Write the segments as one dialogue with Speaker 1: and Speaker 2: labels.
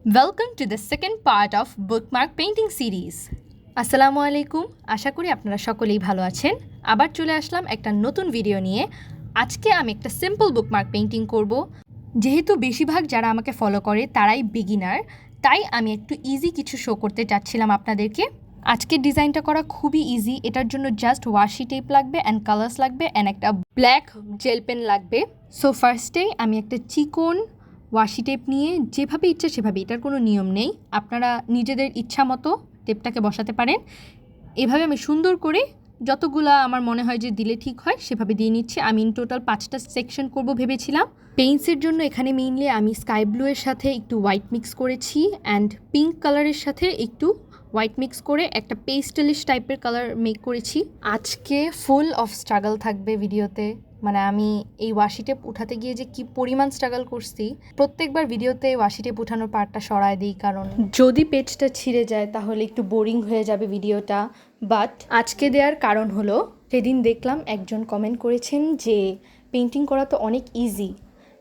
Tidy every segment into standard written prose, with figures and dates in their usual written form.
Speaker 1: Welcome to the second part of Bookmark Painting Series. আসসালামু আলাইকুম, আশা করি আপনারা সকলেই ভালো আছেন। আবার চলে আসলাম একটা নতুন ভিডিও নিয়ে। আজকে আমি একটা সিম্পল বুকমার্ক পেইন্টিং করব। যেহেতু বেশিরভাগ যারা আমাকে ফলো করে তারাই বিগিনার, তাই আমি একটু ইজি কিছু শো করতে চাচ্ছিলাম আপনাদেরকে। আজকের ডিজাইনটা করা খুবই ইজি। এটার জন্য জাস্ট ওয়াশি টেপ লাগবে অ্যান্ড কালার্স লাগবে অ্যান্ড একটা ব্ল্যাক জেল পেন লাগবে। সো ফার্স্টেই আমি একটা চিকন ওয়াশি টেপ নিয়ে যেভাবে ইচ্ছা সেভাবে, এটার কোনো নিয়ম নেই, আপনারা নিজেদের ইচ্ছা মতো টেপটাকে বসাতে পারেন। এভাবে আমি সুন্দর করে যতগুলা আমার মনে হয় যে দিলে ঠিক হয় সেভাবে দিয়ে নিচ্ছি। আমি ইন টোটাল 5টা সেকশন করব ভেবেছিলাম। পেইন্টসের জন্য এখানে মেইনলি আমি স্কাই ব্লুয়ের সাথে একটু হোয়াইট মিক্স করেছি অ্যান্ড পিঙ্ক কালারের সাথে একটু হোয়াইট মিক্স করে একটা পেস্টেলিশ টাইপের কালার মেক করেছি। আজকে ফুল অফ স্ট্রাগল থাকবে ভিডিওতে, মানে আমি এই ওয়াশি টেপ উঠাতে গিয়ে যে কি পরিমাণ স্ট্রাগল করছি। প্রত্যেকবার ভিডিওতে ওয়াশি টেপ উঠানোর পার্টটা সরায় দিই, কারণ যদি পেজটা ছিঁড়ে যায় তাহলে একটু বোরিং হয়ে যাবে ভিডিওটা। বাট আজকে দেওয়ার কারণ হলো, সেদিন দেখলাম একজন কমেন্ট করেছেন যে পেইন্টিং করা তো অনেক ইজি,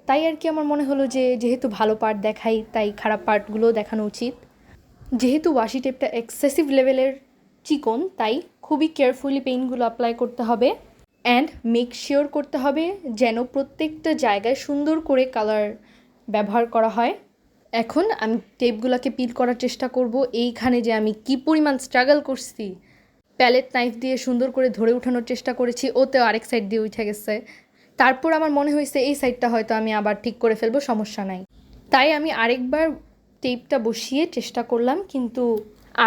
Speaker 1: তাই আর কি আমার মনে হলো যে যেহেতু ভালো পার্ট দেখাই তাই খারাপ পার্টগুলোও দেখানো উচিত। যেহেতু ওয়াশি টেপটা এক্সেসিভ লেভেলের চিকন, তাই খুবই কেয়ারফুলি পেইন্টগুলো অ্যাপ্লাই করতে হবে অ্যান্ড মেক শিওর করতে হবে যেন প্রত্যেকটা জায়গায় সুন্দর করে কালার ব্যবহার করা হয়। এখন আমি টেপগুলোকে পিল করার চেষ্টা করব। এইখানে যে আমি কি পরিমাণ স্ট্রাগল করছি, প্যালেট নাইফ দিয়ে সুন্দর করে ধরে উঠানোর চেষ্টা করেছি, ওতেও আরেক সাইড দিয়ে উঠে গেছে। তারপর আমার মনে হয়েছে এই সাইডটা হয়তো আমি আবার ঠিক করে ফেলবো, সমস্যা নাই। তাই আমি আরেকবার টেপটা বসিয়ে চেষ্টা করলাম, কিন্তু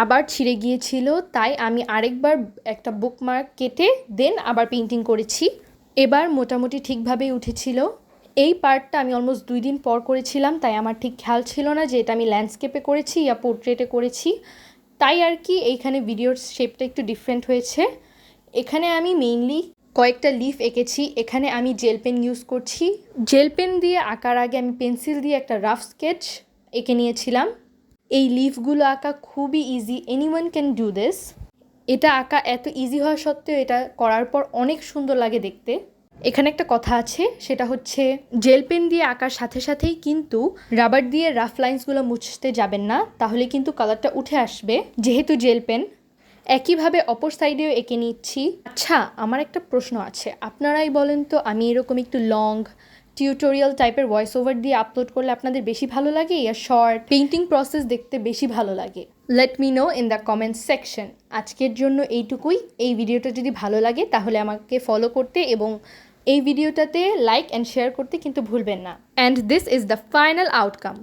Speaker 1: আবার ছিঁড়ে গিয়েছিল। তাই আমি আরেকবার একটা বুকমার্ক কেটে দেন আবার পেইন্টিং করেছি। এবার মোটামুটি ঠিকভাবেই উঠেছিল। এই পার্টটা আমি অলমোস্ট 2 দিন পর করেছিলাম, তাই আমার ঠিক খেয়াল ছিল না যে এটা আমি ল্যান্ডস্কেপে করেছি ইয়া পোর্ট্রেটে করেছি। তাই আর কি এইখানে ভিডিওর শেপটা একটু ডিফারেন্ট হয়েছে। এখানে আমি মেইনলি কয়েকটা লিফ এঁকেছি। এখানে আমি জেল পেন ইউজ করছি। জেল পেন দিয়ে আঁকার আগে আমি পেন্সিল দিয়ে একটা রাফ স্কেচ এঁকে নিয়েছিলাম। এই লিফগুলো আঁকা খুবই easy, anyone can do this. এটা আঁকা এত ইজি হওয়া সত্ত্বেও এটা করার পর অনেক সুন্দর লাগে দেখতে। এখানে একটা কথা আছে, সেটা হচ্ছে জেল পেন দিয়ে আঁকার সাথে সাথেই কিন্তু রাবার দিয়ে রাফ লাইন্সগুলো মুছতে যাবেন না, তাহলে কিন্তু কালারটা উঠে আসবে। যেহেতু জেল পেন, একইভাবে অপর সাইডেও এঁকে নিচ্ছি। আচ্ছা, আমার একটা প্রশ্ন আছে, আপনারাই বলেন তো, আমি এরকম একটু লং টিউটোরিয়াল টাইপের ভয়েস ওভার দিয়ে আপলোড করলে আপনাদের বেশি ভালো লাগে, ইয়া শর্ট পেইন্টিং প্রসেস দেখতে বেশি ভালো লাগে? Let me no in the comment section. আজকের জন্য এইটুকুই। এই ভিডিওটা যদি ভালো লাগে তাহলে আমাকে ফলো করতে এবং এই ভিডিওটাতে লাইক অ্যান্ড শেয়ার করতে কিন্তু ভুলবেন না। And this is the final outcome.